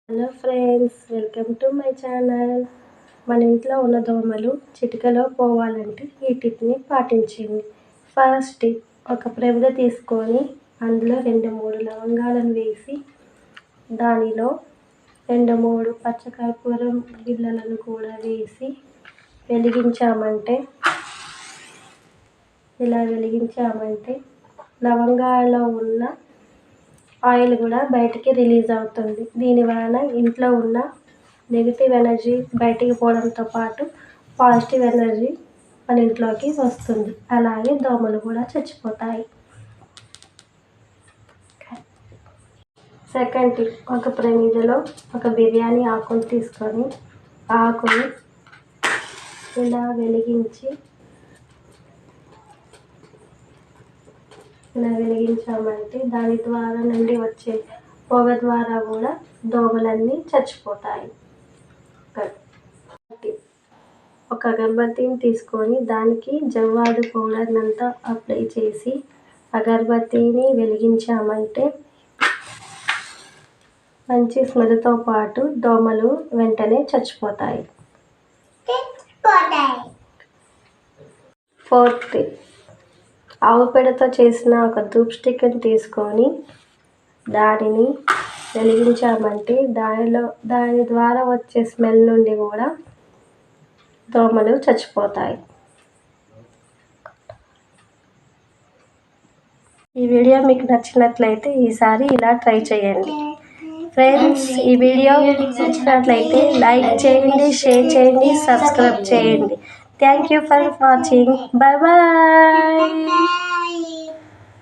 Hello friends, welcome to my channel. మన ఇంట్లో ఉన్న దోమలు చిటికలో పోవాలంటే ఈ టిప్ని పాటించండి. ఫస్ట్ టిప్, ఒక ప్రమిద తీసుకొని అందులో 2-3 లవంగాలను వేసి దానిలో 2-3 పచ్చకర్పూరం బిళ్ళలను కూడా వేసి వెలిగించామంటే లవంగాల్లో ఉన్న ఆయిల్ కూడా బయటికి రిలీజ్ అవుతుంది. దీనివలన ఇంట్లో ఉన్న నెగిటివ్ ఎనర్జీ బయటికి పోవడంతో పాటు పాజిటివ్ ఎనర్జీ మన ఇంట్లోకి వస్తుంది. అలాగే దోమలు కూడా చచ్చిపోతాయి. సెకండ్ టిప్, ఒక ప్రమిదలో ఒక బిర్యానీ ఆకును తీసుకొని ఆకుని ఇలా వెలిగించామంటే దాని ద్వారా నుండి వచ్చే పొగ ద్వారా కూడా దోమలన్నీ చచ్చిపోతాయి. ఒక అగరబత్తిని తీసుకొని దానికి జవ్వాదు పౌడర్నంతా అప్లై చేసి అగరబత్తిని వెలిగించామంటే మంచి స్మెల్తో పాటు దోమలు వెంటనే చచ్చిపోతాయి. ఫోర్త్ టిప్, ఆవు పేడతో చేసిన ఒక ధూప్ స్టిక్ని తీసుకొని దానిని వెలిగించామంటే దాని ద్వారా వచ్చే స్మెల్ నుండి కూడా దోమలు చచ్చిపోతాయి. ఈ వీడియో మీకు నచ్చినట్లయితే ఈసారి ఇలా ట్రై చేయండి. ఫ్రెండ్స్, ఈ వీడియో నచ్చినట్లయితే లైక్ చేయండి, షేర్ చేయండి, సబ్స్క్రైబ్ చేయండి. Thank you for watching. Bye bye.